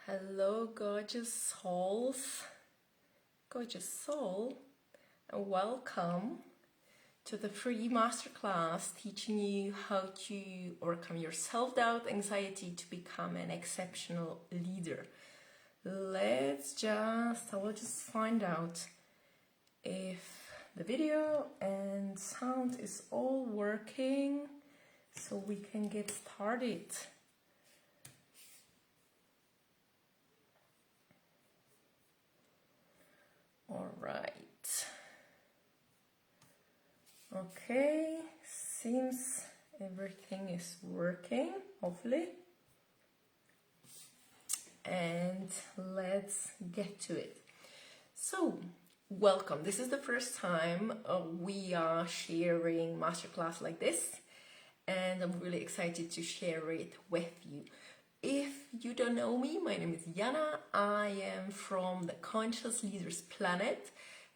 Hello, gorgeous soul, and welcome to the free masterclass teaching you how to overcome your self-doubt, anxiety to become an exceptional leader. I will just find out if the video and sound is all working so we can get started. All right. Okay, seems everything is working, hopefully. And let's get to it. So, welcome. This is the first time we are sharing masterclass like this, and I'm really excited to share it with you. If you don't know me, my name is Jana. I am from the Conscious Leaders Planet.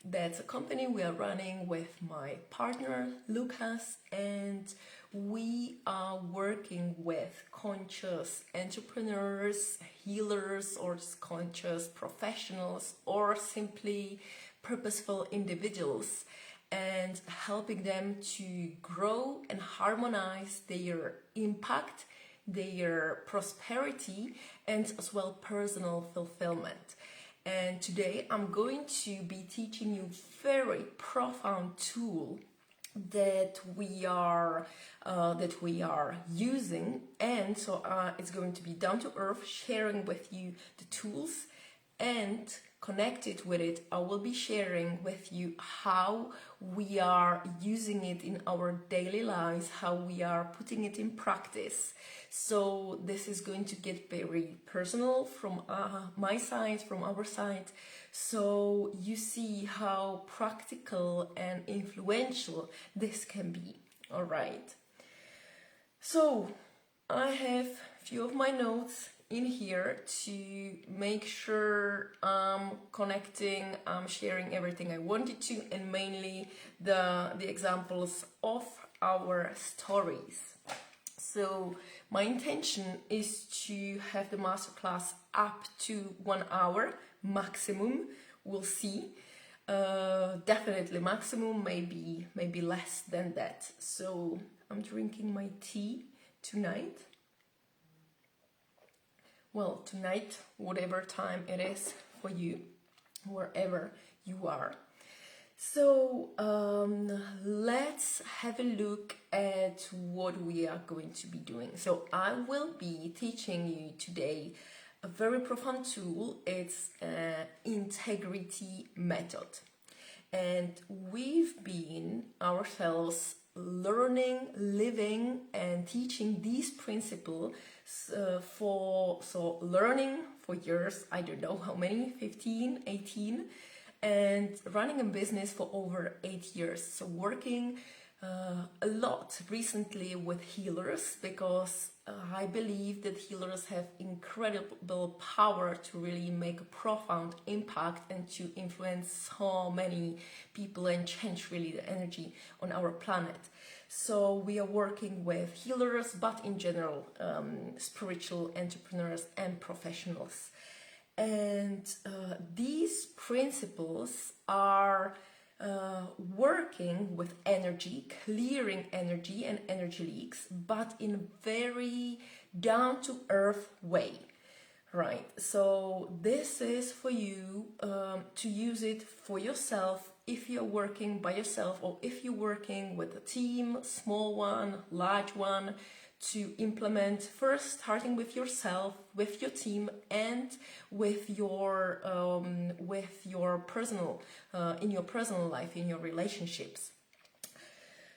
That's a company we are running with my partner, Lucas, and we are working with conscious entrepreneurs, healers, or just conscious professionals, or simply purposeful individuals, and helping them to grow and harmonize their impact, their prosperity, and as well personal fulfillment. And today I'm going to be teaching you a very profound tool that we are using, and so it's going to be down to earth, sharing with you the tools, and connected with it, I will be sharing with you how we are using it in our daily lives, how we are putting it in practice. So this is going to get very personal from my side, from our side. So you see how practical and influential this can be. All right. So I have a few of my notes in here to make sure I'm connecting, I'm sharing everything I wanted to, and mainly the examples of our stories. So my intention is to have the masterclass up to 1 hour maximum. We'll see. Definitely maximum, maybe less than that. So I'm drinking my tea tonight. Well, tonight, whatever time it is for you, wherever you are. So let's have a look at what we are going to be doing. So I will be teaching you today a very profound tool. It's an integrity method. And we've been ourselves learning, living, and teaching these principles learning for years, I don't know how many, 15, 18, and running a business for over 8 years. So working a lot recently with healers, because I believe that healers have incredible power to really make a profound impact and to influence so many people and change really the energy on our planet. So we are working with healers, but in general, spiritual entrepreneurs and professionals. And these principles are working with energy, clearing energy and energy leaks, but in a very down-to-earth way, right? So this is for you to use it for yourself if you're working by yourself, or if you're working with a team, small one, large one, to implement, first starting with yourself, with your team, and with your personal in your personal life, in your relationships.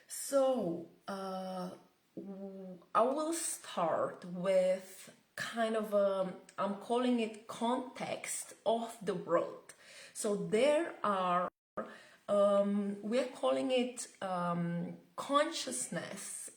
So I will start with kind of I'm calling it context of the world. So there are we are calling it consciousness,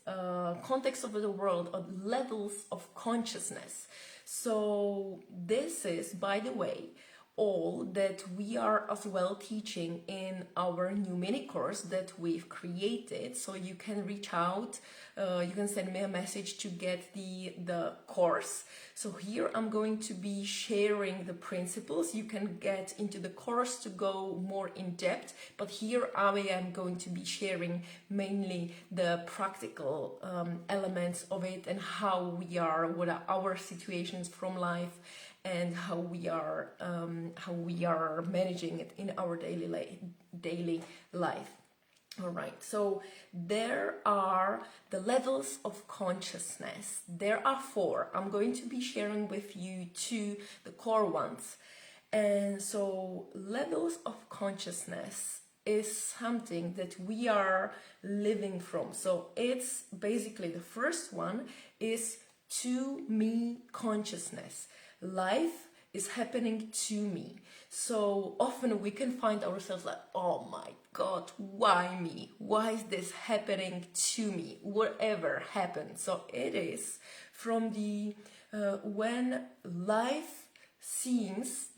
context of the world, or levels of consciousness. So this is, by the way, all that we are as well teaching in our new mini course that we've created. So you can reach out you can send me a message to get the course. So here I'm going to be sharing the principles. You can get into the course to go more in depth, but here I am going to be sharing mainly the practical elements of it, and how we are, what are our situations from life, and how we are managing it in our daily life. All right, so there are the levels of consciousness. There are 4. I'm going to be sharing with you 2, the core ones. And so levels of consciousness is something that we are living from. So it's basically, the first one is to me consciousness. Life is happening to me. So often we can find ourselves like, oh my God, why me? Why is this happening to me? Whatever happened. So it is from the when life seems,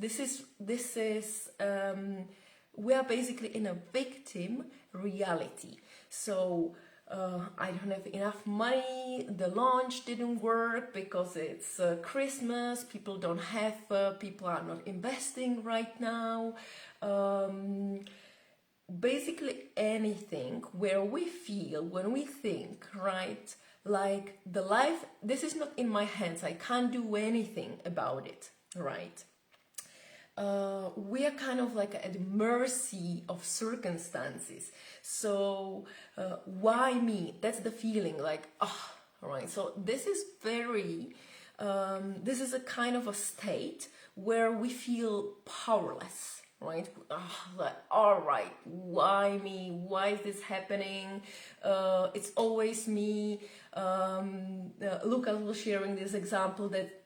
we are basically in a victim reality. So I don't have enough money, the launch didn't work because it's Christmas, people don't have, people are not investing right now. Basically anything where we feel, when we think, right, like the life, this is not in my hands, I can't do anything about it, right? We are kind of like at the mercy of circumstances. So why me? That's the feeling, like, oh, right. So this is this is a kind of a state where we feel powerless, right? Like, all right, why me? Why is this happening? It's always me. Lucas was sharing this example that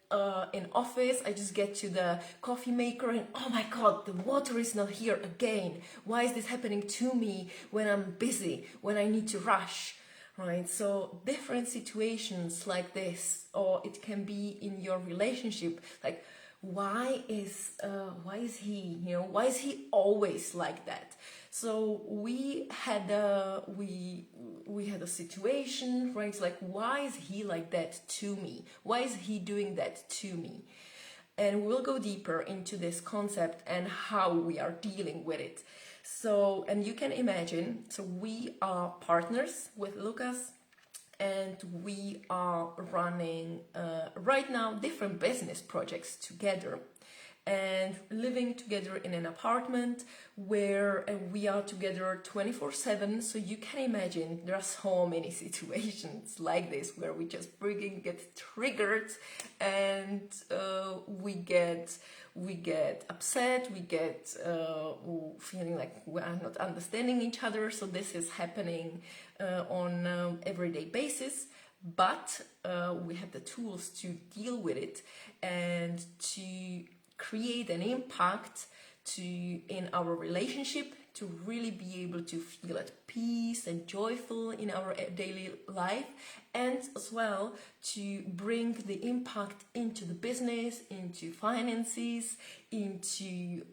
in office, I just get to the coffee maker and oh my God, the water is not here again. Why is this happening to me when I'm busy, when I need to rush, right? So different situations like this, or it can be in your relationship, like why is he, why is he always like that? So we had a situation, right? It's like, why is he like that to me? Why is he doing that to me? And we'll go deeper into this concept and how we are dealing with it. So, and you can imagine, so we are partners with Lucas, and we are running right now different business projects together, and living together in an apartment where we are together 24/7. So you can imagine there are so many situations like this where we just freaking get triggered, and we get upset, we get feeling like we are not understanding each other. So this is happening on everyday basis, but we have the tools to deal with it and to create an impact in our relationship, to really be able to feel at peace and joyful in our daily life, and as well to bring the impact into the business, into finances, into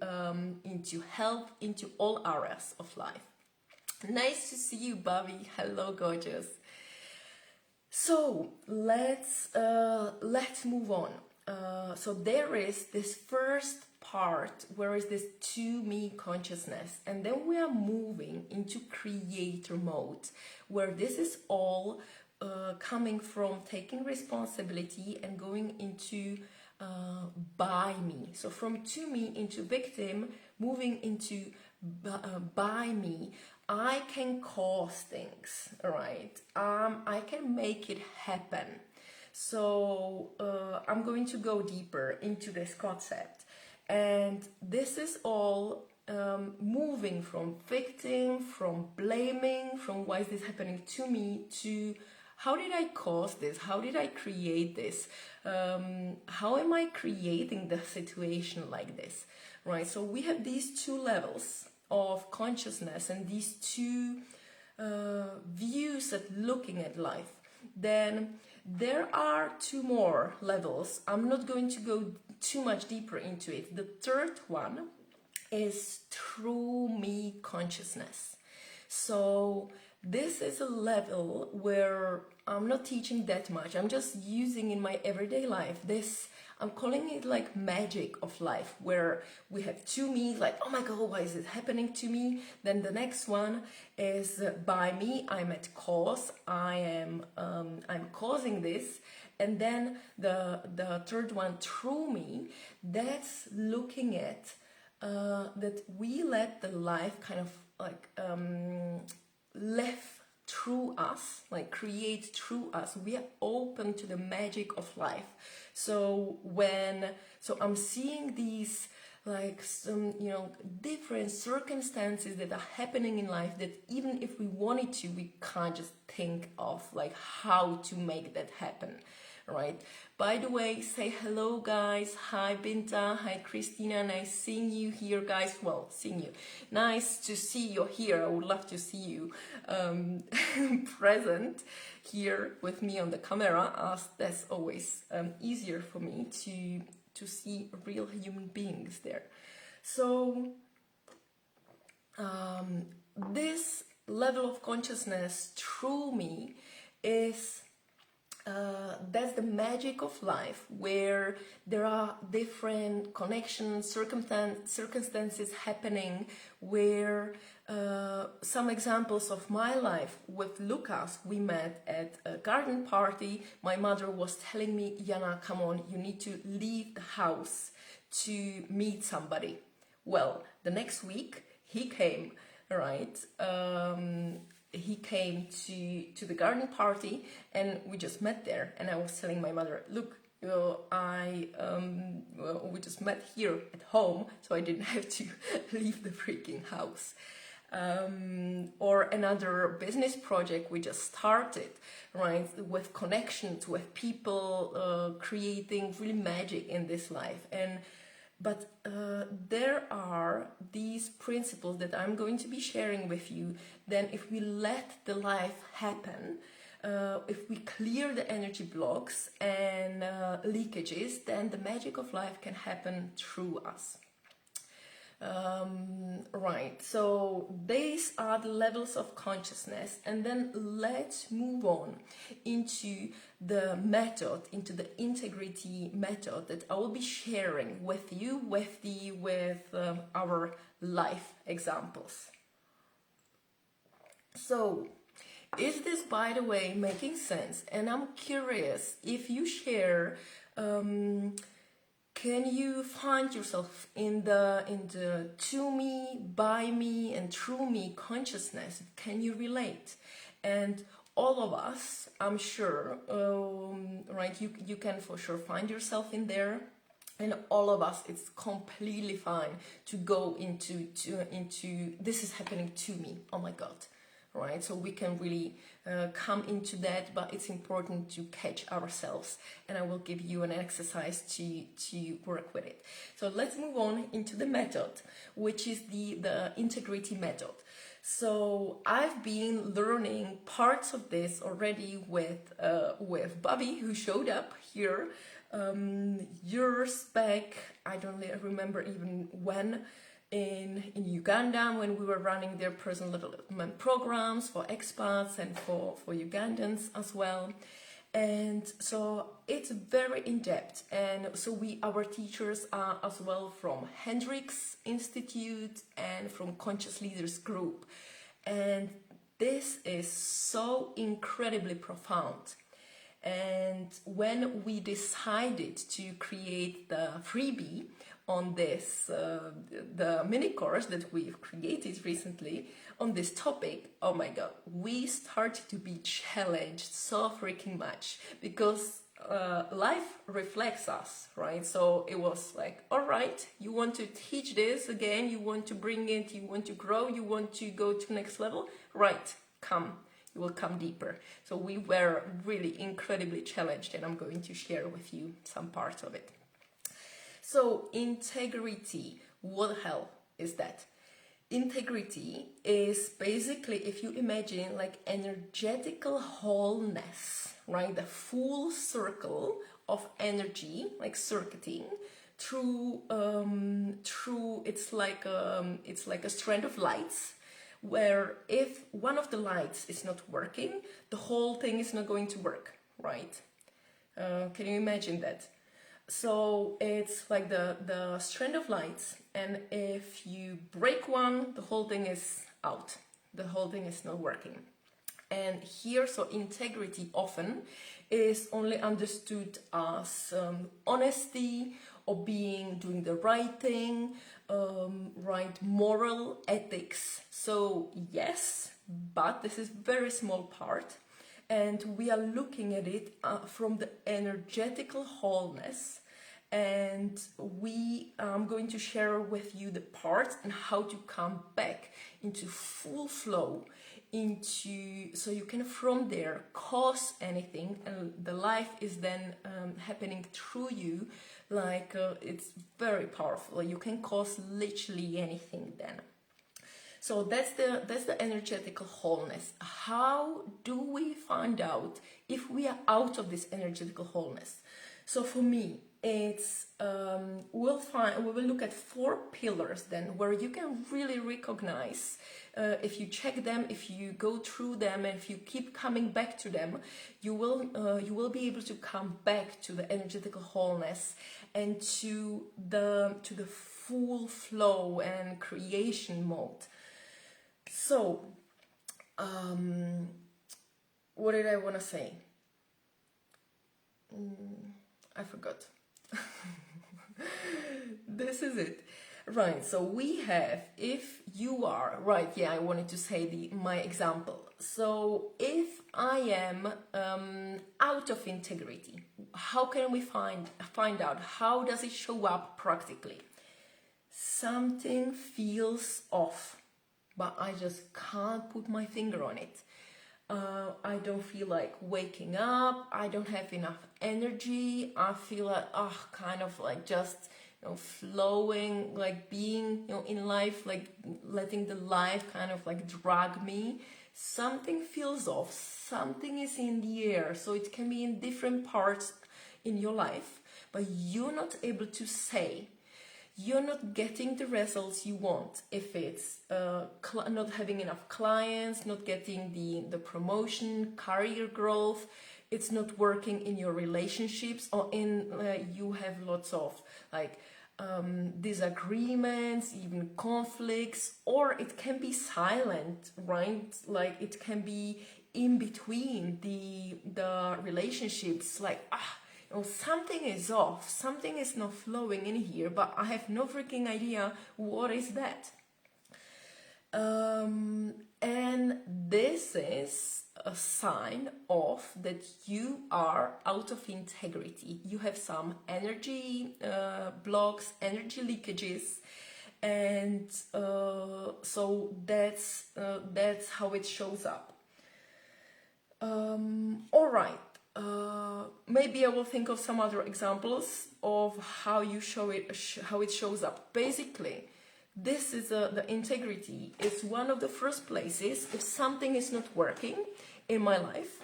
health, into all areas of life. Nice to see you, Bobby. Hello, gorgeous. So let's move on. So there is this first part where is this to me consciousness, and then we are moving into creator mode, where this is all coming from taking responsibility and going into by me. So from to me into victim, moving into by me. I can cause things, right? I can make it happen. So I'm going to go deeper into this concept, and this is all moving from victim, from blaming, from why is this happening to me, to how did I cause this? How did I create this? How am I creating the situation like this, right? So we have these 2 levels of consciousness and these 2 views at looking at life. Then there are 2 more levels. I'm not going to go too much deeper into it. The third one is true me consciousness. So this is a level where I'm not teaching that much. I'm just using in my everyday life this, I'm calling it like magic of life, where we have two me, like, oh my God, why is it happening to me? Then the next one is by me, I'm at cause, I'm causing this. And then the third one, through me, that's looking at that we let the life kind of like live through us, like create through us. We are open to the magic of life. So I'm seeing these like some, different circumstances that are happening in life that even if we wanted to, we can't just think of like how to make that happen, right? By the way, say hello, guys. Hi, Binta. Hi, Christina. Nice seeing you here, guys. Well, seeing you. Nice to see you here. I would love to see you present here with me on the camera, as that's always easier for me to see real human beings there. So this level of consciousness through me is that's the magic of life, where there are different connections, circumstances happening, where some examples of my life with Lucas, we met at a garden party. My mother was telling me, Jana, come on, you need to leave the house to meet somebody. Well, the next week he came, right? He came to the garden party, and we just met there. And I was telling my mother, look, we just met here at home, so I didn't have to leave the freaking house. Or another business project we just started, right, with connections, with people, creating really magic in this life. But there are these principles that I'm going to be sharing with you. Then if we let the life happen, if we clear the energy blocks and leakages, then the magic of life can happen through us. Right, so these are the levels of consciousness, and then let's move on into the method, into the integrity method that I will be sharing with you with our life examples. So is this, by the way, making sense? And I'm curious if you share, can you find yourself in the to me, by me, and through me consciousness? Can you relate? And all of us, I'm sure, right? You can for sure find yourself in there. And all of us, it's completely fine to go into this is happening to me. Oh my God. Right, so we can really come into that, but it's important to catch ourselves, and I will give you an exercise to work with it. So let's move on into the method, which is the integrity method. So I've been learning parts of this already with Bobby, who showed up here years back. I don't remember even when. In Uganda, when we were running their personal development programs for expats and for Ugandans as well. And so it's very in-depth. And so our teachers are as well from Hendricks Institute and from Conscious Leaders Group. And this is so incredibly profound. And when we decided to create the freebie on this, the mini course that we've created recently on this topic, oh my God, we started to be challenged so freaking much, because life reflects us, right? So it was like, all right, you want to teach this again, you want to bring it, you want to grow, you want to go to next level, right, come. You will come deeper. So we were really incredibly challenged, and I'm going to share with you some parts of it. So integrity, what the hell is that? Integrity is basically, if you imagine like energetical wholeness, right? The full circle of energy, like circuiting through it's like a strand of lights, where if one of the lights is not working, the whole thing is not going to work, right? Can you imagine that? So it's like the strand of lights, and if you break one, the whole thing is out. The whole thing is not working. And here, so integrity often is only understood as honesty or doing the right thing, right moral ethics. So yes, but this is very small part. And we are looking at it from the energetical wholeness, and I'm going to share with you the parts and how to come back into full flow, so you can from there cause anything, and the life is then happening through you. Like it's very powerful. You can cause literally anything then. So that's the energetical wholeness. How do we find out if we are out of this energetical wholeness? So for me, it's we will look at 4 pillars then, where you can really recognize if you check them, if you go through them, and if you keep coming back to them, you will be able to come back to the energetical wholeness and to the full flow and creation mode. So, what did I want to say? I forgot. This is it. Right, so we have, if you are, right, yeah, I wanted to say my example. So if I am out of integrity, how can we find out? How does it show up practically? Something feels off, but I just can't put my finger on it. I don't feel like waking up. I don't have enough energy. I feel like, kind of like just, flowing, like being, in life, like letting the life kind of like drag me. Something feels off. Something is in the air. So it can be in different parts in your life, but you're not able to say. You're not getting the results you want. If it's not having enough clients, not getting the promotion, career growth, it's not working in your relationships, or you have lots of like disagreements, even conflicts, or it can be silent, right? Like it can be in between the relationships, like something is off, something is not flowing in here, but I have no freaking idea what is that. And this is a sign of that you are out of integrity. You have some energy blocks, energy leakages, and so that's how it shows up. All right. Maybe I will think of some other examples of how you how it shows up. Basically, this is the integrity. It's one of the first places. If something is not working in my life,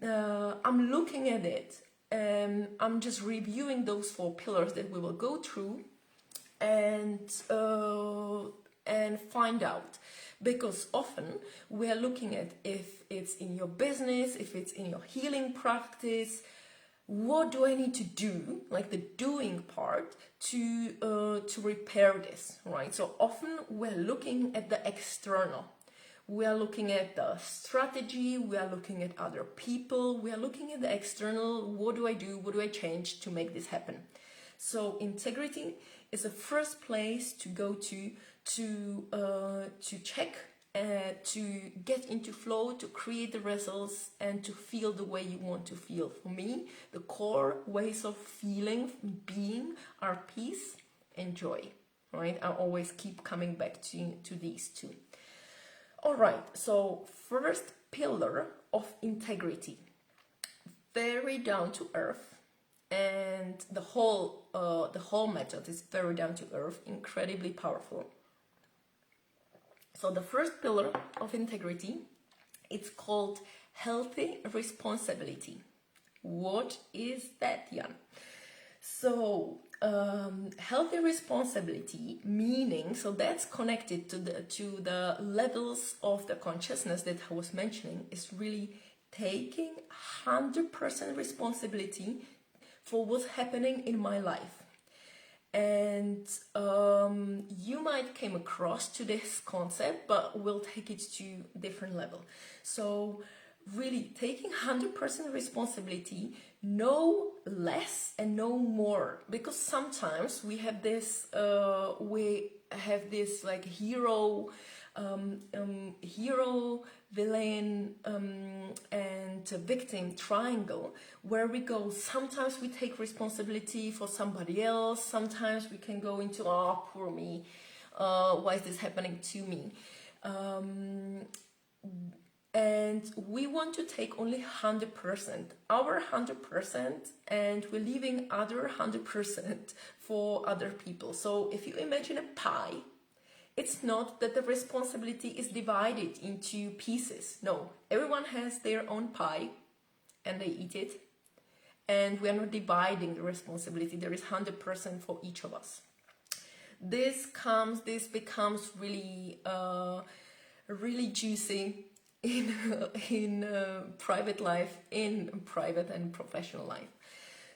I'm looking at it. I'm just reviewing those 4 pillars that we will go through and find out. Because often we are looking at if it's in your business, if it's in your healing practice, what do I need to do, like the doing part, to repair this, right? So often we're looking at the external. We are looking at the strategy, we are looking at other people, we are looking at the external, what do I do, what do I change to make this happen? So integrity is the first place to go to check, to get into flow, to create the results, and to feel the way you want to feel. For me, the core ways of feeling, being, are peace and joy, right? I always keep coming back to these 2. All right, so first pillar of integrity, very down to earth. And the whole method is very down to earth, incredibly powerful. So the first pillar of integrity, it's called healthy responsibility. What is that, Jan? So Healthy responsibility, meaning, so that's connected to the levels of the consciousness that I was mentioning, is really taking 100% responsibility for what's happening in my life. And you might came across to this concept, but we'll take it to different level. So really taking 100% responsibility, no less and no more, because sometimes we have this like hero, villain, and victim triangle, where we go, sometimes we take responsibility for somebody else, sometimes we can go into, oh, poor me, why is this happening to me? And we want to take only 100%, our 100%, and we're leaving other 100% for other people. So if you imagine a pie, it's not that the responsibility is divided into pieces. No, everyone has their own pie and they eat it. And we are not dividing the responsibility. There is 100% for each of us. This becomes really, really juicy in private life, in private and professional life.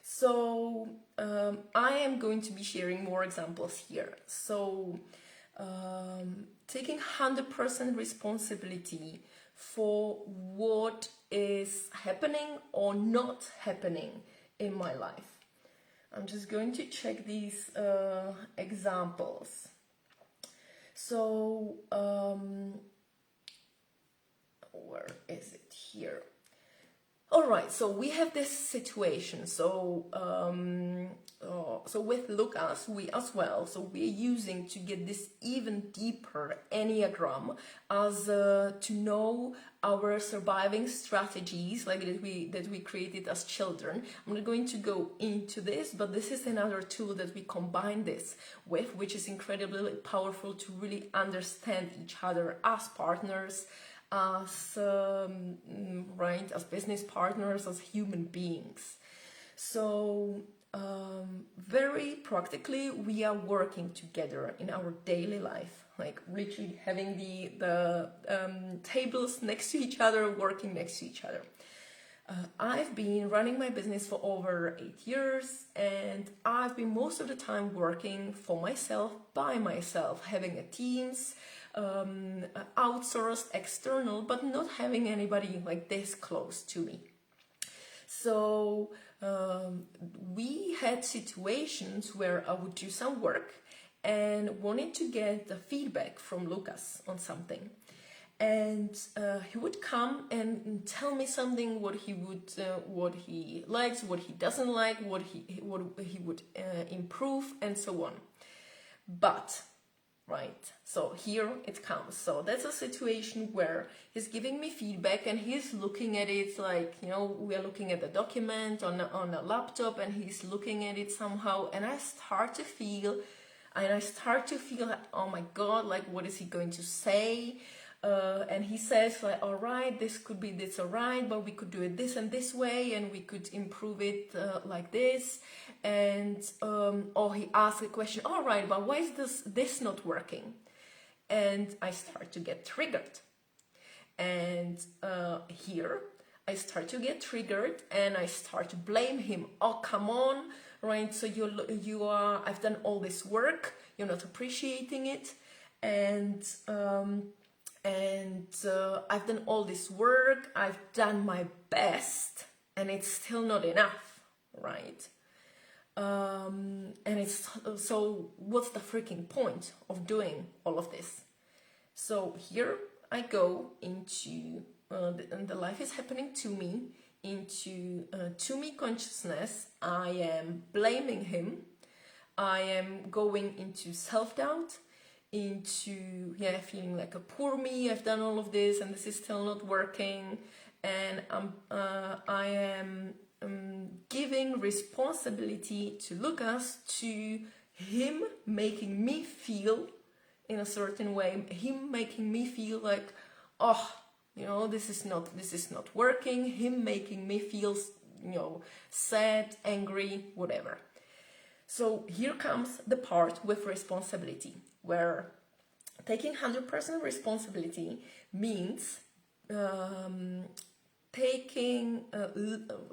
So I am going to be sharing more examples here. So taking 100% responsibility for what is happening or not happening in my life. I'm just going to check these examples. So where is it here? All right, so we have this situation. So so with Lucas, we as well. So we're using to get this even deeper Enneagram as to know our surviving strategies, like that we created as children. I'm not going to go into this, but this is another tool that we combine this with, which is incredibly powerful to really understand each other as partners, as as business partners, as human beings. So very practically, we are working together in our daily life, like literally having the tables next to each other, working next to each other. I've been running my business for over 8 years, and I've been most of the time working for myself, by myself, having a teams, outsourced, external, but not having anybody like this close to me. So we had situations where I would do some work and wanted to get the feedback from Lucas on something. And he would come and tell me something, what he likes, what he doesn't like, what he would improve, and so on. But right, so here it comes. So that's a situation where he's giving me feedback and he's looking at it like, we are looking at the document on a laptop, and he's looking at it somehow, and I start to feel like, oh my God, like, what is he going to say? And he says, like, all right, this could be this, all right, but we could do it this and this way, and we could improve it like this. And he asked a question, all right, but why is this not working? And I start to get triggered. And here I start to get triggered, and I start to blame him. Oh, come on, right? So I've done all this work, you're not appreciating it, and I've done all this work, I've done my best, and it's still not enough, right? So what's the freaking point of doing all of this? So here I go into the life is happening to me, into to me consciousness. I am blaming him. I am going into self-doubt, into feeling like a poor me. I've done all of this and this is still not working, and I am giving responsibility to Lucas, to him making me feel in a certain way, him making me feel like, this is not working, him making me feel sad, angry, whatever. So here comes the part with responsibility, where taking 100% responsibility means taking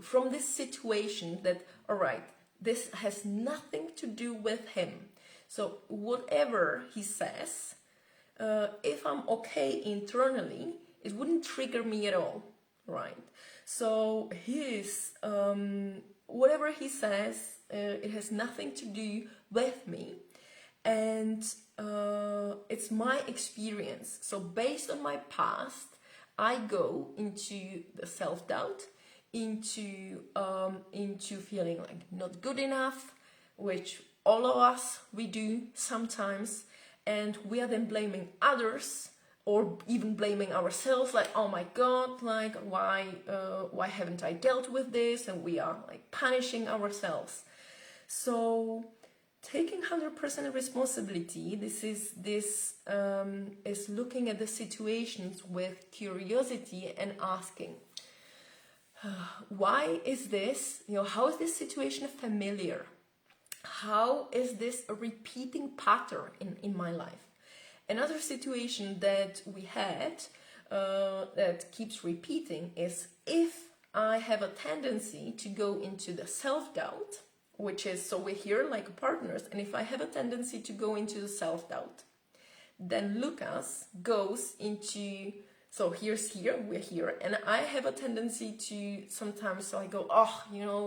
from this situation that, all right, this has nothing to do with him. So whatever he says, if I'm okay internally, it wouldn't trigger me at all, right? So whatever he says, it has nothing to do with me, and it's my experience. So based on my past, I go into the self-doubt, into feeling like not good enough, which all of us, we do sometimes, and we are then blaming others or even blaming ourselves, like, oh my God, like why haven't I dealt with this? And we are like punishing ourselves. So taking 100% responsibility, this is looking at the situations with curiosity and asking, why is this, how is this situation familiar? How is this a repeating pattern in my life? Another situation that we had that keeps repeating is if I have a tendency to go into the self-doubt, which is, so we're here like partners, and if I have a tendency to go into the self-doubt, then Lucas goes into, so we're here, and I have a tendency to sometimes, so I go,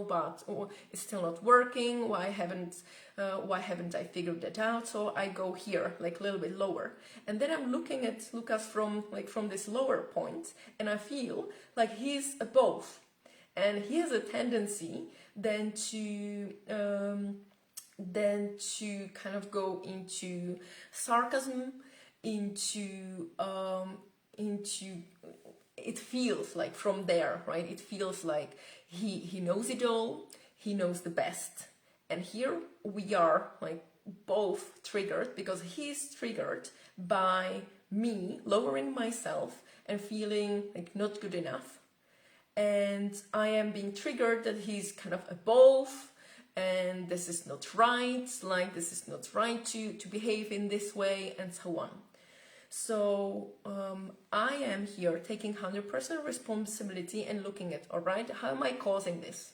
but it's still not working, why haven't I figured that out? So I go here, like a little bit lower, and then I'm looking at Lucas from this lower point, and I feel like he's above, and he has a tendency then to kind of go into sarcasm, into it feels like from there, right? It feels like he knows it all, he knows the best. And here we are like both triggered, because he's triggered by me lowering myself and feeling like not good enough. And I am being triggered that he's kind of above, and this is not right, like this is not right to behave in this way, and so on. So I am here taking 100% responsibility and looking at, all right, how am I causing this?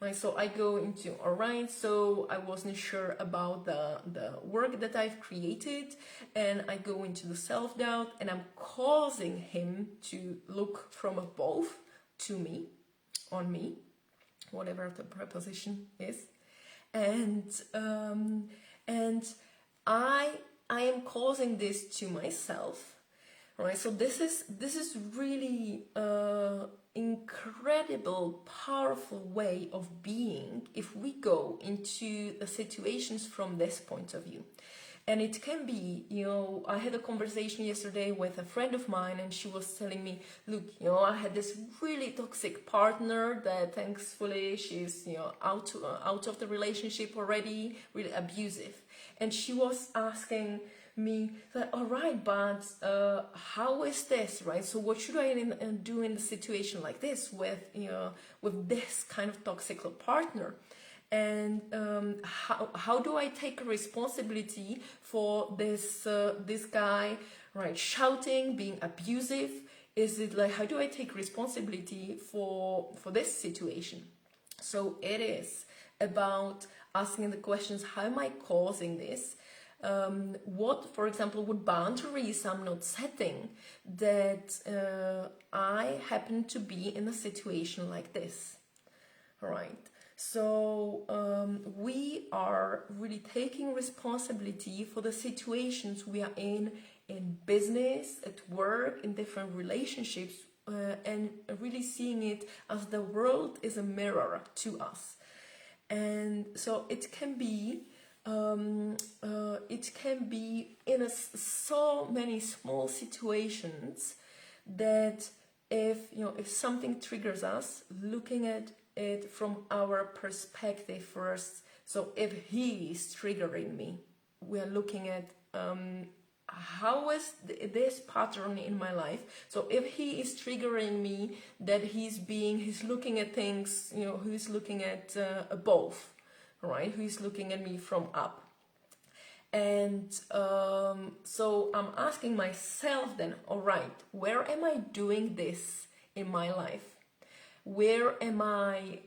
Right, so I go into, all right, so I wasn't sure about the work that I've created, and I go into the self-doubt, and I'm causing him to look from above to me, on me, whatever the preposition is, and I am causing this to myself, right? So this is really incredible, powerful way of being if we go into the situations from this point of view. And it can be, I had a conversation yesterday with a friend of mine, and she was telling me, look, I had this really toxic partner that thankfully she's, out of the relationship already, really abusive. And she was asking me, like, all right, but how is this, right? So what should I do in a situation like this with this kind of toxic partner? And how do I take responsibility for this guy, right, shouting, being abusive? Is it like, how do I take responsibility for this situation? So it is about asking the questions, how am I causing this? What, for example, would boundaries I'm not setting that I happen to be in a situation like this, right? So we are really taking responsibility for the situations we are in business, at work, in different relationships, and really seeing it as the world is a mirror to us. And so it can be in so many small situations that if something triggers us, looking at it from our perspective first. So if he is triggering me, we are looking at how is this pattern in my life. So if he is triggering me, that he's looking at things, he's looking at above, right? Who is looking at me from up. And so I'm asking myself then, all right, where am I doing this in my life? Where am I,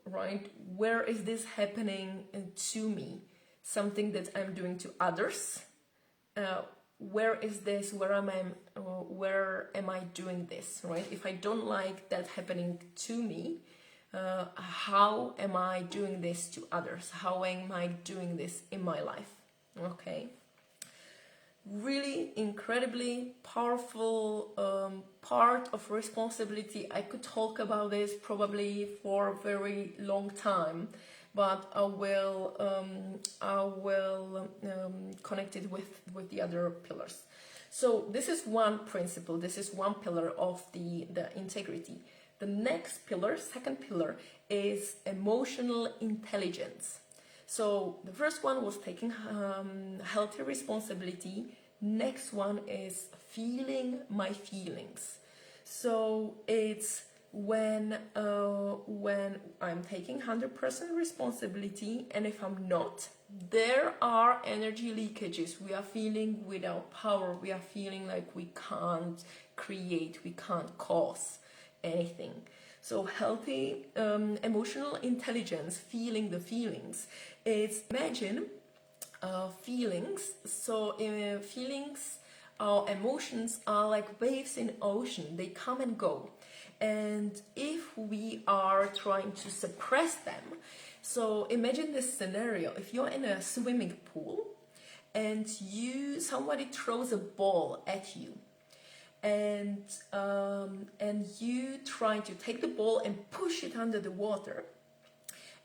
right? Where is this happening to me? Something that I'm doing to others? Where is this? Where am I doing this? Right? If I don't like that happening to me, how am I doing this to others? How am I doing this in my life? Okay. Really incredibly powerful part of responsibility. I could talk about this probably for a very long time, but I will connect it with the other pillars. So this is one principle. This is one pillar of the integrity. The next pillar, second pillar, is emotional intelligence. So the first one was taking healthy responsibility. Next one is feeling my feelings. So it's when I'm taking 100% responsibility, and if I'm not, there are energy leakages. We are feeling without power. We are feeling like we can't create, we can't cause anything. So healthy emotional intelligence, feeling the feelings. It's imagine feelings. So feelings, our emotions are like waves in ocean. They come and go. And if we are trying to suppress them, so imagine this scenario. If you're in a swimming pool and somebody throws a ball at you, and you try to take the ball and push it under the water,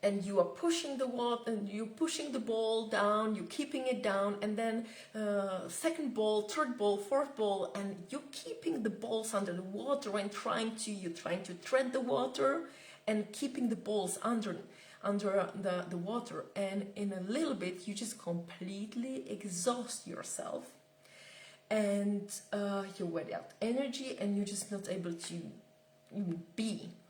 and you are pushing the water, and you're pushing the ball down, you're keeping it down, and then second ball, third ball, fourth ball, and you're keeping the balls under the water and you're trying to tread the water and keeping the balls under the water, and in a little bit you just completely exhaust yourself, and you're without energy, and you're just not able to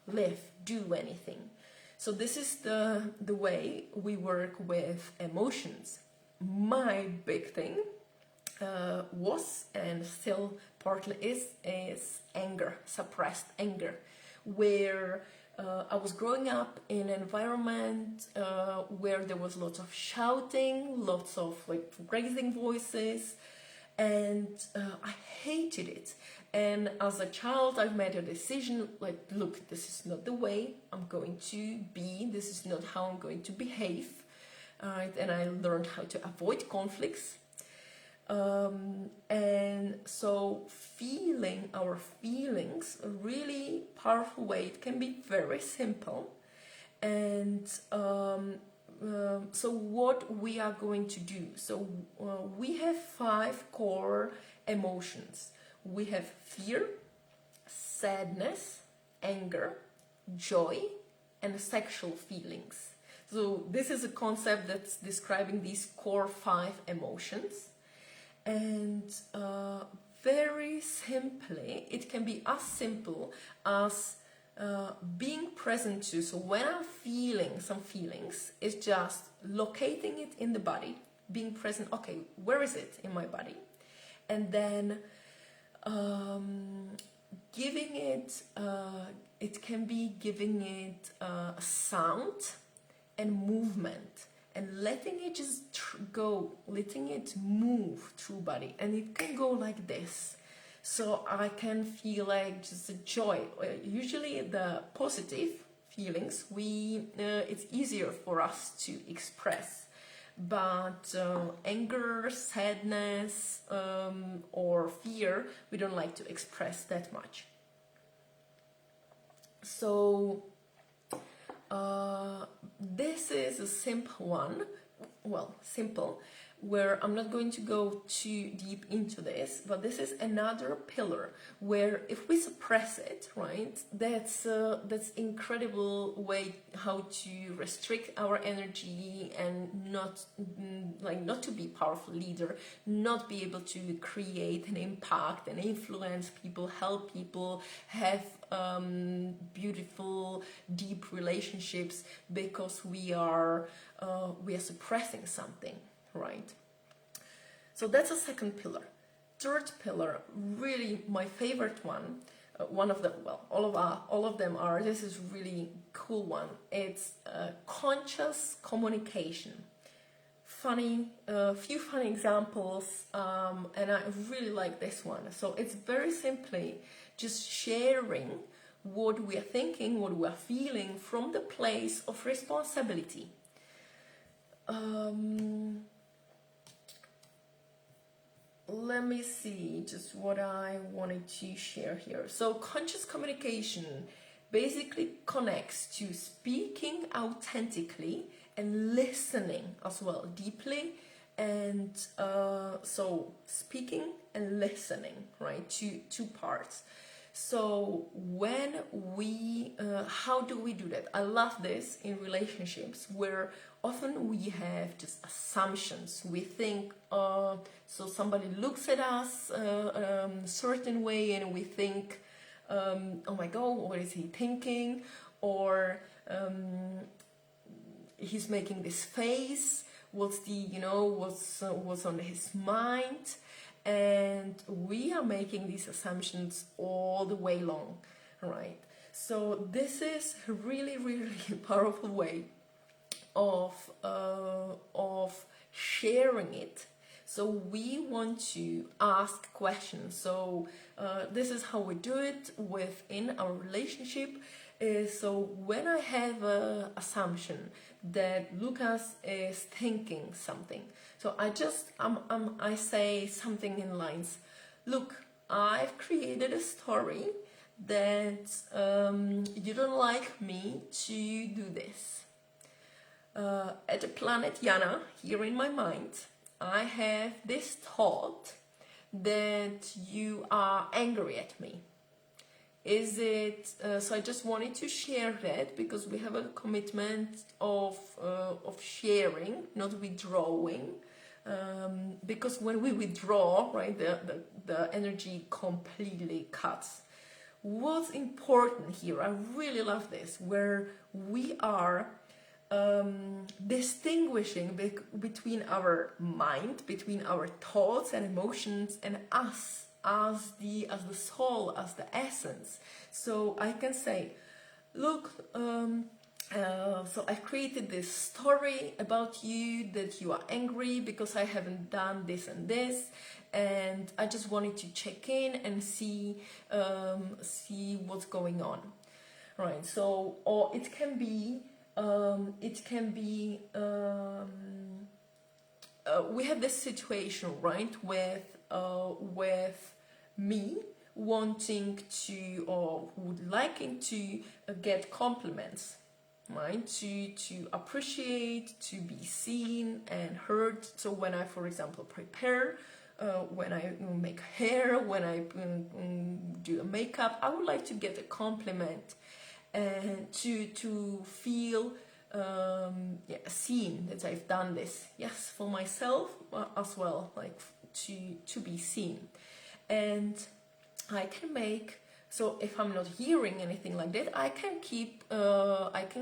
live, do anything. So this is the way we work with emotions. My big thing was, and still partly is anger, suppressed anger, where I was growing up in an environment where there was lots of shouting, lots of like raising voices, and I hated it. And as a child, I've made a decision like, look, this is not the way I'm going to be. This is not how I'm going to behave. And I learned how to avoid conflicts. And so feeling our feelings, a really powerful way. It can be very simple. And so what we are going to do. So we have 5 core emotions. We have fear, sadness, anger, joy, and sexual feelings. So this is a concept that's describing these core 5 emotions. And very simply, it can be as simple as being present to. So when I'm feeling some feelings, it's just locating it in the body, being present. Okay, where is it in my body? And then giving it, it can be giving it a sound and movement, and letting it just go, letting it move through body. And it can go like this. So I can feel like just a joy. Usually the positive feelings, it's easier for us to express. But anger, sadness, or fear, we don't like to express that much. So this is a simple one. Well, simple, where I'm not going to go too deep into this, but this is another pillar where if we suppress it, right, that's incredible way how to restrict our energy and not not to be powerful leader, not be able to create an impact and influence people, help people, have beautiful, deep relationships, because we are suppressing something. Right. So that's a second pillar. Third pillar, really my favorite one. One of them, well, all of them are. This is really cool one. It's conscious communication. Few funny examples, and I really like this one. So it's very simply just sharing what we are thinking, what we are feeling from the place of responsibility. Let me see just what I wanted to share here. So conscious communication basically connects to speaking authentically and listening as well deeply, and so speaking and listening, right, two parts. So when we how do we do that? I love this in relationships where often we have just assumptions. We think so somebody looks at us a certain way and we think, oh my god, what is he thinking? Or he's making this face, what's on his mind? And we are making these assumptions all the way long, right? So this is a really, really powerful way of sharing it. So we want to ask questions. So this is how we do it within our relationship. So when I have an assumption that Lucas is thinking something, so I say something in lines. Look, I've created a story that you don't like me to do this. At the planet Yana, here in my mind, I have this thought that you are angry at me. Is it so? I just wanted to share that because we have a commitment of sharing, not withdrawing. Because when we withdraw, right, the energy completely cuts. What's important here? I really love this, where we are distinguishing between our mind, between our thoughts and emotions, and us as the soul, as the essence. So I can say, look, so I created this story about you that you are angry because I haven't done this and this, and I just wanted to check in and see what's going on, right? So, or it can be we have this situation, right, with me wanting to or would liking to get compliments, right, to appreciate, to be seen and heard. So when I, for example, prepare, when I make hair, when I do a makeup, I would like to get a compliment and to feel seen, that I've done this, yes, for myself as well, like to be seen. And I can make, so if I'm not hearing anything like that, I can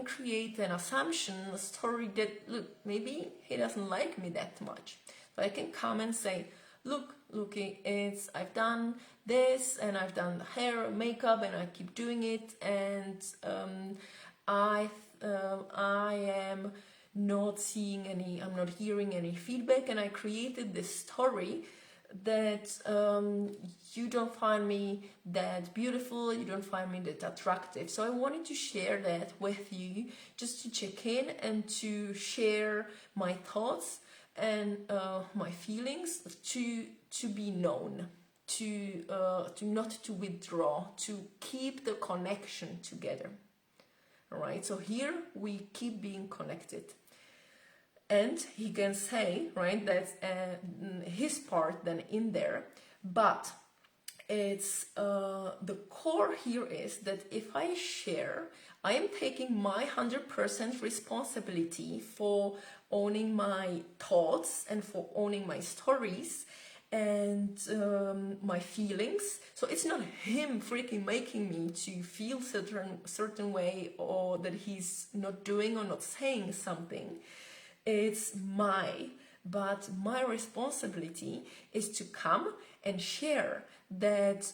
create an assumption, a story that, look, maybe he doesn't like me that much. So I can come and say, look, I've done this, and I've done the hair, makeup, and I keep doing it, and I am not seeing any, I'm not hearing any feedback, and I created this story that you don't find me that beautiful, you don't find me that attractive. So I wanted to share that with you, just to check in and to share my thoughts and my feelings, to be known, to not to withdraw, to keep the connection together. All right, so here we keep being connected. And he can say, right, that's his part then in there, but it's the core here is that if I share, I am taking my 100% responsibility for owning my thoughts and for owning my stories and my feelings. So it's not him freaking making me to feel certain way, or that he's not doing or not saying something. It's but my responsibility is to come and share that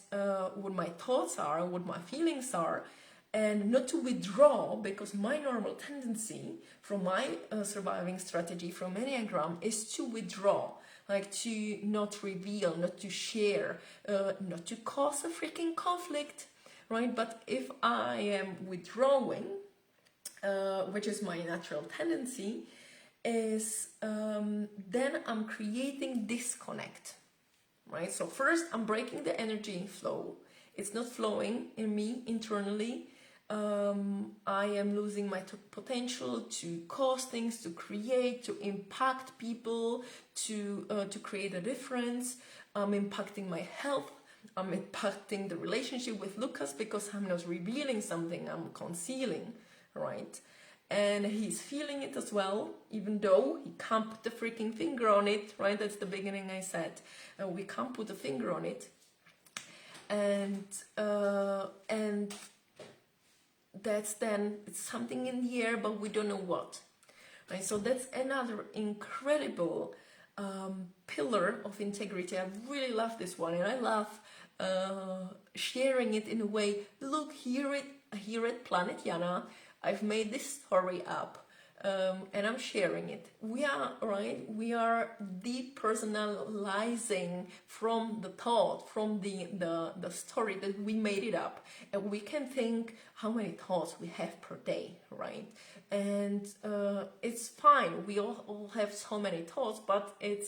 what my thoughts are, what my feelings are, and not to withdraw, because my normal tendency from my surviving strategy from Enneagram is to withdraw, like to not reveal, not to share, not to cause a freaking conflict, right? But if I am withdrawing, which is my natural tendency, is then I'm creating disconnect, right? So first I'm breaking the energy flow. It's not flowing in me internally. I am losing my potential to cause things, to create, to impact people, to create a difference. I'm impacting my health. I'm impacting the relationship with Lucas because I'm not revealing something, I'm concealing, right? And he's feeling it as well, even though he can't put the freaking finger on it, right? That's the beginning I said. We can't put a finger on it. And that's then, it's something in the air, but we don't know what, right? So that's another incredible pillar of integrity. I really love this one, and I love sharing it in a way. Look, here at Planet Yana, I've made this story up, and I'm sharing it. We are depersonalizing from the thought, from the story that we made it up, and we can think how many thoughts we have per day, right? And it's fine. We all have so many thoughts, but it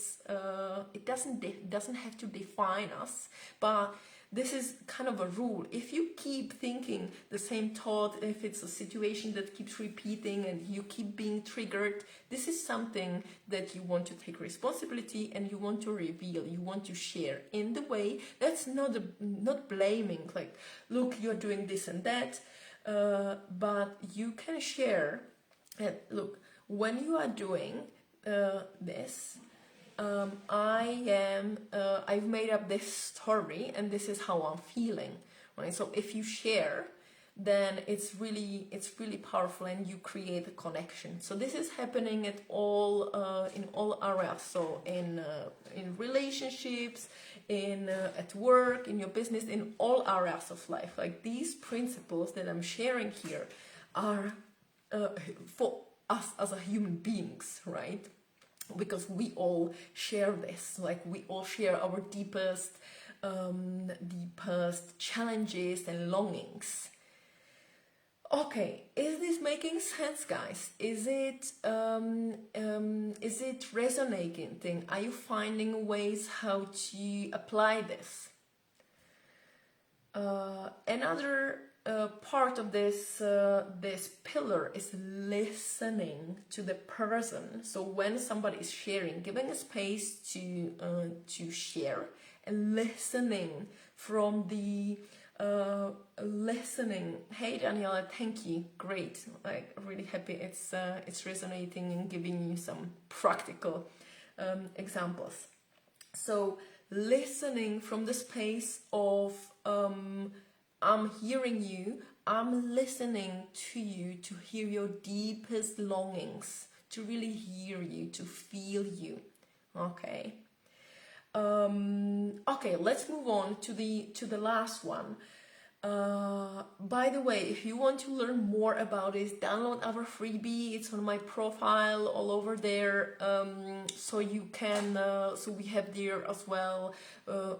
doesn't have to define us. But this is kind of a rule. If you keep thinking the same thought, if it's a situation that keeps repeating and you keep being triggered, this is something that you want to take responsibility and you want to reveal, you want to share in the way that's not blaming, like, look, you're doing this and that, but you can share that, look, when you are doing this, I've made up this story and this is how I'm feeling, right? So if you share, then it's really powerful and you create a connection. So this is happening at all in all areas. So in relationships, at work, in your business, in all areas of life. Like, these principles that I'm sharing here are for us as a human beings, right? Because we all share this, like we all share our deepest challenges and longings. Okay, is this making sense, guys? Is it resonating? Are you finding ways how to apply this? Another part of this pillar is listening to the person. So when somebody is sharing, giving a space to share, and listening from the listening. Hey Daniela, thank you, great. Like, really happy it's resonating and giving you some practical examples. So listening from the space of I'm hearing you, I'm listening to you, to hear your deepest longings, to really hear you, to feel you. Okay. Okay, let's move on to the last one. By the way, if you want to learn more about this, download our freebie. It's on my profile all over there. So you can, so we have there as well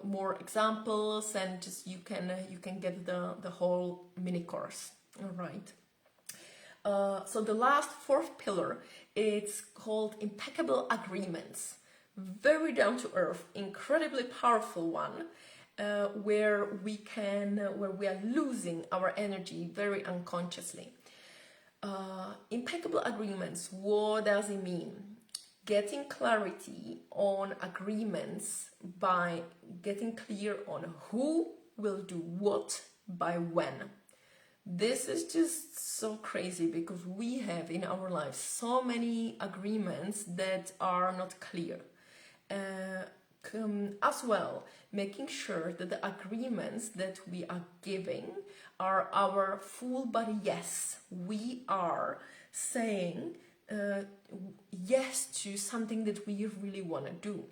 more examples, and just you can get the whole mini course. All right. So the last, fourth pillar, it's called impeccable agreements. Very down to earth, incredibly powerful one. Where we are losing our energy very unconsciously. Impeccable agreements, what does it mean? getting clarity on agreements by getting clear on who will do what by when. This is just so crazy because we have in our lives so many agreements that are not clear. As well, making sure that the agreements that we are giving are our full body yes. We are saying yes to something that we really want to do.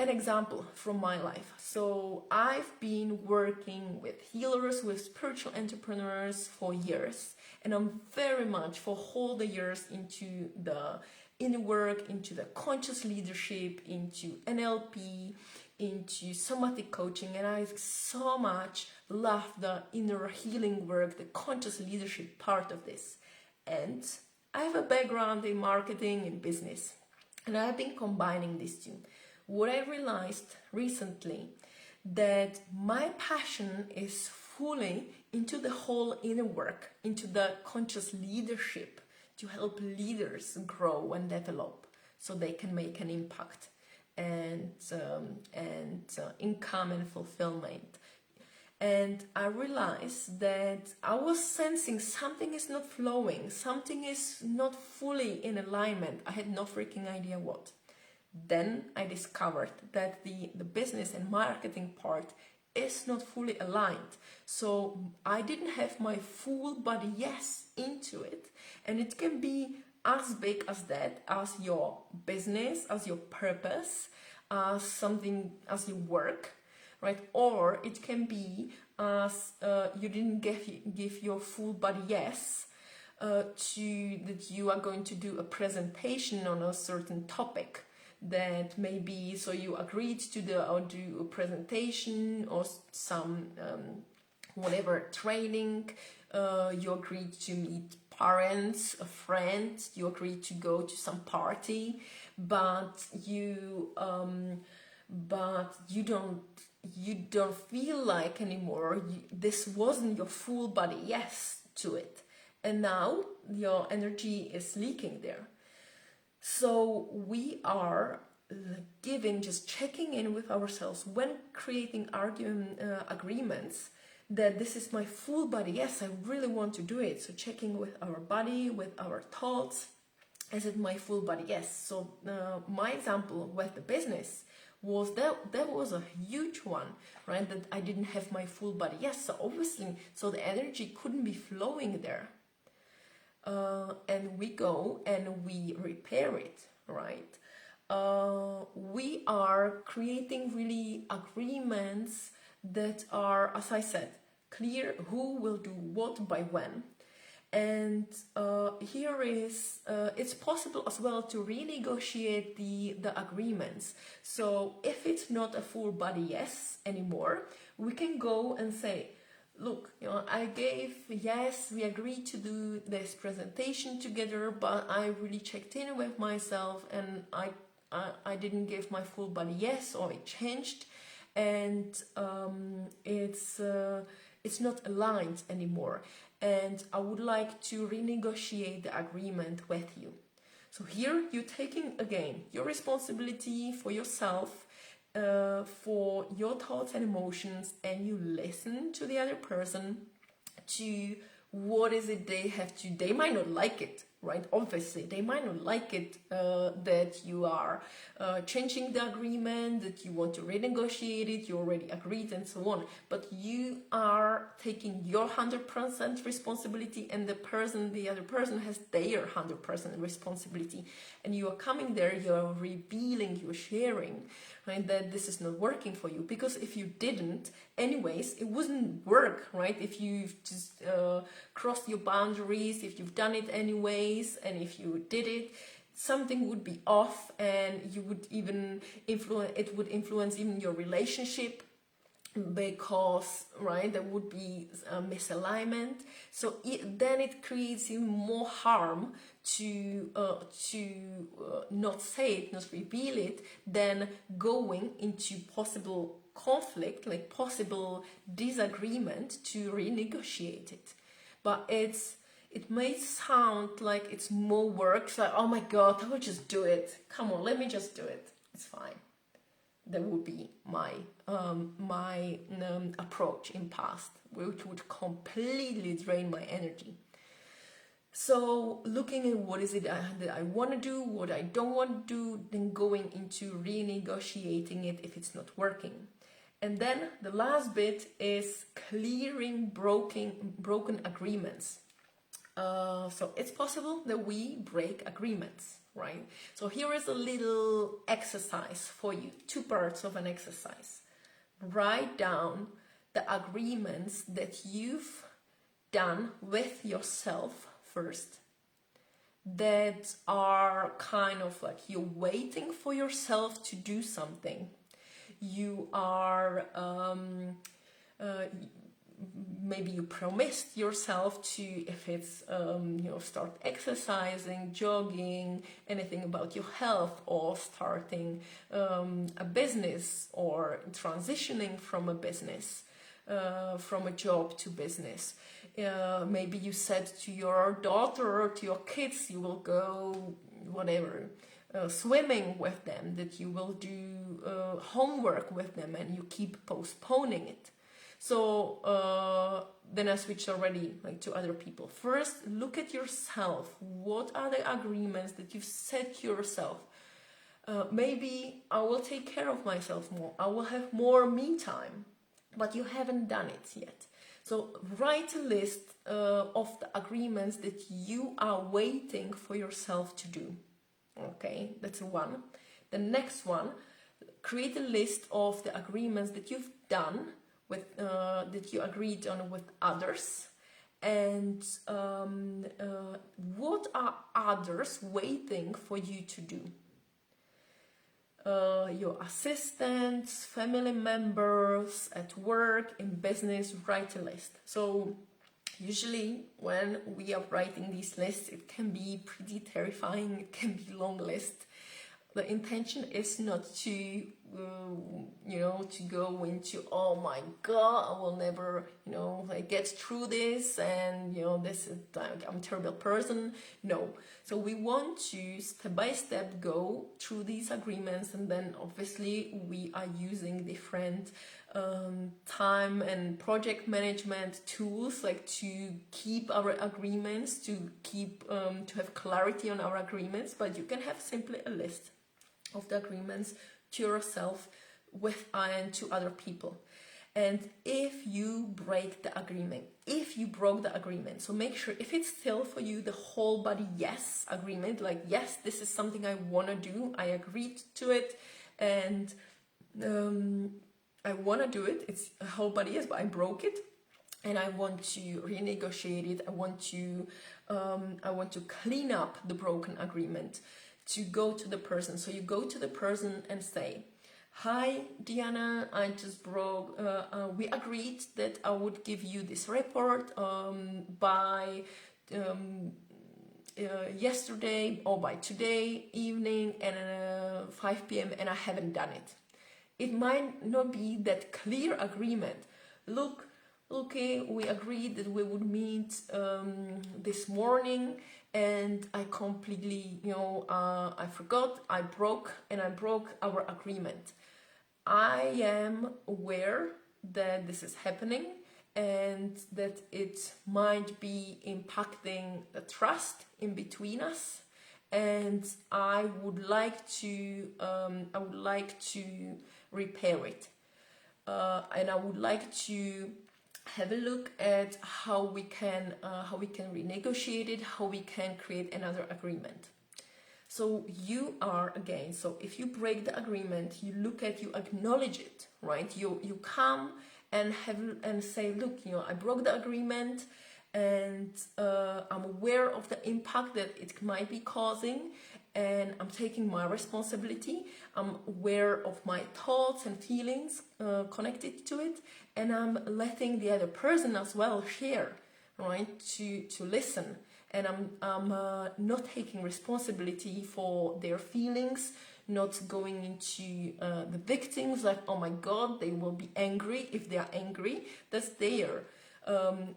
An example from my life. So I've been working with healers, with spiritual entrepreneurs for years, and I'm very much for all the years into the inner work, into the conscious leadership, into NLP, into somatic coaching, and I so much love the inner healing work, the conscious leadership part of this. And I have a background in marketing and business. And I've been combining these two. What I realized recently, that my passion is fully into the whole inner work, into the conscious leadership, to help leaders grow and develop so they can make an impact and income and fulfillment. And I realized that I was sensing something is not flowing, something is not fully in alignment. I had no freaking idea what. Then I discovered that the business and marketing part is not fully aligned. So I didn't have my full body yes into it. And it can be as big as that, as your business, as your purpose, as something, as your work. Right? Or it can be as you didn't give your full body yes to that you are going to do a presentation on a certain topic that maybe, so you agreed to do a presentation or some whatever training, you agreed to meet parents, a friend, you agreed to go to some party, but you don't feel like anymore, this wasn't your full body yes to it. And now your energy is leaking there. So we are just checking in with ourselves when creating agreements, that this is my full body yes, I really want to do it. So checking with our body, with our thoughts, is it my full body yes? So my example with the business was that was a huge one, right? That I didn't have my full body yes, so obviously, so the energy couldn't be flowing there. And we go and we repair it, right? We are creating really agreements that are, as I said, clear who will do what by when. And here is, it's possible as well to renegotiate the agreements. So if it's not a full body yes anymore, we can go and say, look, I gave yes, we agreed to do this presentation together, but I really checked in with myself and I didn't give my full body yes, or it changed, and it's not aligned anymore. And I would like to renegotiate the agreement with you. So here you're taking again your responsibility for yourself, for your thoughts and emotions, and you listen to the other person to what is it they have to. They might not like it, right? Obviously, they might not like it that you are changing the agreement, that you want to renegotiate it, you already agreed and so on. But you are taking your 100% responsibility, and the other person has their 100% responsibility. And you are coming there, you are revealing, you are sharing, right, that this is not working for you. Because if you didn't, anyways, it wouldn't work, right? If you've just crossed your boundaries, if you've done it anyways, and if you did it, something would be off, and you would even influence even your relationship, because, right, there would be a misalignment. So then it creates even more harm to not say it, not reveal it, than going into possible conflict, like possible disagreement, to renegotiate it. But it's it may sound like it's more work. It's like, oh my God, I will just do it. Come on, let me just do it. It's fine. That would be my approach in past, which would completely drain my energy. So looking at what is it that I want to do, what I don't want to do, then going into renegotiating it if it's not working. And then the last bit is clearing broken agreements. So it's possible that we break agreements, right? So here is a little exercise for you, 2 parts of an exercise. Write down the agreements that you've done with yourself first, that are kind of like you're waiting for yourself to do something. You are maybe you promised yourself to, if it's start exercising, jogging, anything about your health, or starting a business, or transitioning from a business, from a job to business. Maybe you said to your daughter or to your kids you will go whatever, swimming with them, that you will do homework with them, and you keep postponing it. So then I switched already to other people. First, look at yourself. What are the agreements that you've set to yourself? Maybe I will take care of myself more. I will have more me time, but you haven't done it yet. So write a list of the agreements that you are waiting for yourself to do. Okay, that's one. The next one, create a list of the agreements that you've done with that you agreed on with others, and what are others waiting for you to do? Your assistants, family members, at work, in business, write a list. So usually when we are writing these lists, it can be pretty terrifying, it can be long list. The intention is not to, to go into, oh my God, I will never, get through this, and, this is like, I'm a terrible person. No. So we want to step by step go through these agreements, and then obviously we are using different time and project management tools, like to keep our agreements, to have clarity on our agreements. But you can have simply a list of the agreements to yourself with and to other people. And if you break the agreement, if you broke the agreement, so make sure, if it's still for you the whole body yes agreement, like yes, this is something I want to do, I agreed to it, and I want to do it, it's a whole body yes, but I broke it and I want to renegotiate it, I want to clean up the broken agreement, to go to the person. So you go to the person and say, hi Diana, I just broke, we agreed that I would give you this report by yesterday or by today evening and 5 p.m. and I haven't done it. It might not be that clear agreement. Look, okay, we agreed that we would meet this morning, and I completely, I forgot, I broke our agreement. I am aware that this is happening and that it might be impacting the trust in between us, and I would like to repair it, and I would like to have a look at how we can renegotiate it, how we can create another agreement. So you are, again, so if you break the agreement, you look at, you acknowledge it, right? You come and say, look, I broke the agreement, and I'm aware of the impact that it might be causing, and I'm taking my responsibility. I'm aware of my thoughts and feelings connected to it, and I'm letting the other person as well share, right, to listen. And I'm not taking responsibility for their feelings, not going into the victims, like, oh my God, they will be angry. If they are angry, that's their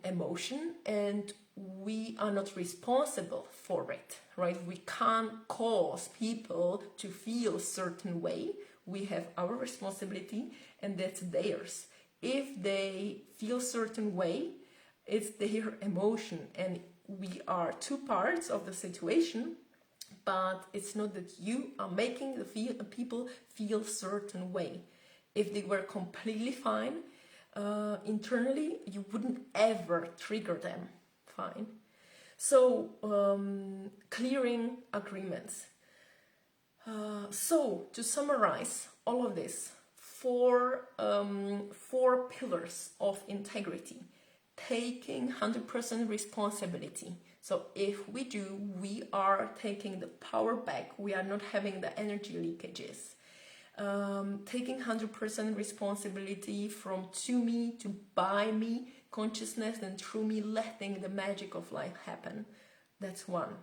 emotion, and we are not responsible for it, right? We can't cause people to feel a certain way. We have our responsibility and that's theirs. If they feel a certain way, it's their emotion and we are two parts of the situation, but it's not that you are making the people feel a certain way. If they were completely fine internally, you wouldn't ever trigger them fine. So clearing agreements. So to summarize all of this, four pillars of integrity. Taking 100% responsibility. So if we do, we are taking the power back. We are not having the energy leakages. Taking 100% responsibility from to me to by me consciousness and through me, letting the magic of life happen. That's one.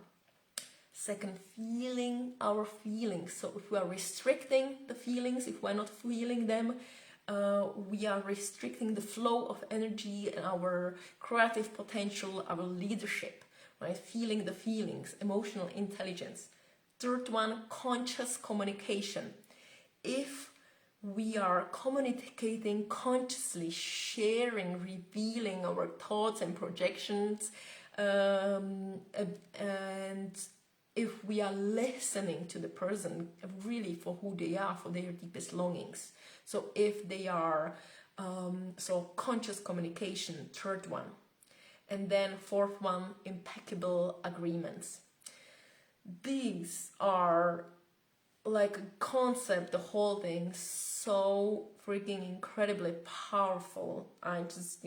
Second, feeling our feelings. So if we are restricting the feelings, if we're not feeling them, we are restricting the flow of energy and our creative potential, our leadership, right? Feeling the feelings, emotional intelligence. Third one, conscious communication. If we are communicating consciously, sharing, revealing our thoughts and projections, and if we are listening to the person really for who they are, for their deepest longings. So if they are, so conscious communication, third one. And then fourth one, impeccable agreements. These are like a concept, the whole thing, so freaking incredibly powerful. I just,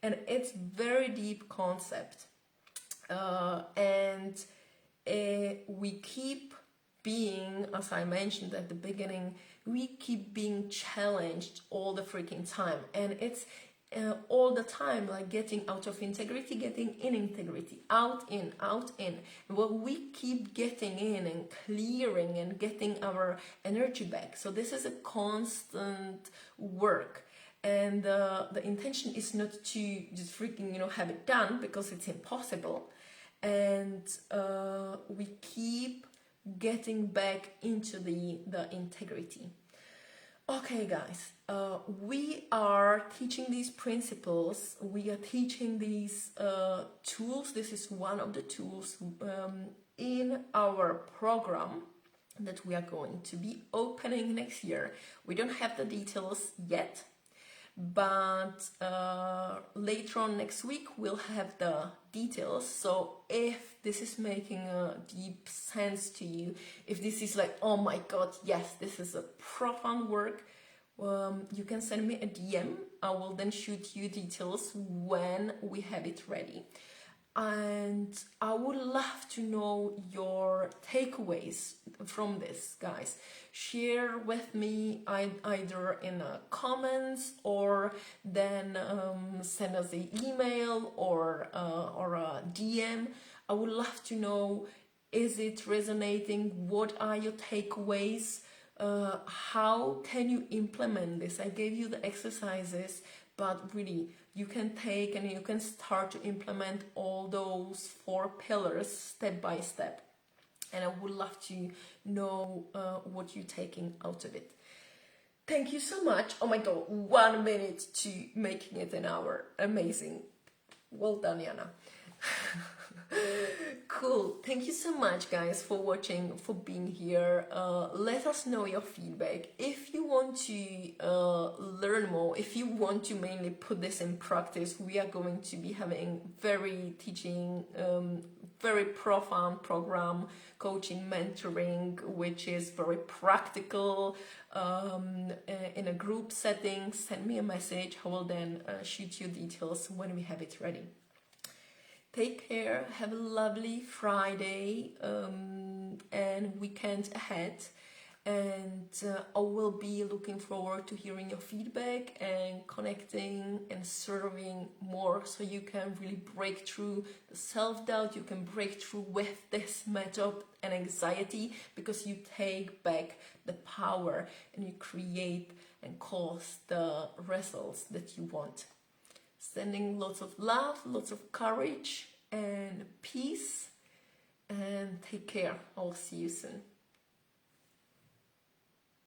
and it's very deep concept. And we keep being, as I mentioned at the beginning, we keep being challenged all the freaking time. And it's all the time like getting out of integrity, getting in integrity, out, in. Well, we keep getting in and clearing and getting our energy back. So this is a constant work. And the intention is not to just freaking, have it done, because it's impossible. And we keep getting back into the integrity. Okay, guys, we are teaching these principles. We are teaching these tools. This is one of the tools in our program that we are going to be opening next year. We don't have the details yet, but later on next week we'll have the details. So if this is making a deep sense to you, if this is like, oh my god, yes, this is a profound work, you can send me a DM. I will then shoot you details when we have it ready. And I would love to know your takeaways from this, guys. Share with me either in comments, or then send us an email or a DM. I would love to know, is it resonating? What are your takeaways? How can you implement this? I gave you the exercises, but really, you can take and you can start to implement all those 4 pillars step by step. And I would love to know what you're taking out of it. Thank you so much. Oh my god, 1 minute to making it an hour. Amazing. Well done, Jana. Cool. Thank you so much, guys, for watching, for being here. Let us know your feedback. If you want to learn more, if you want to mainly put this in practice, we are going to be having very profound program, coaching, mentoring, which is very practical, in a group setting. Send me a message. I will then shoot you details when we have it ready. Take care, have a lovely Friday and weekend ahead, and I will be looking forward to hearing your feedback and connecting and serving more, so you can really break through the self-doubt, you can break through with this method and anxiety, because you take back the power and you create and cause the results that you want. Sending lots of love, lots of courage and peace, and take care. I'll see you soon.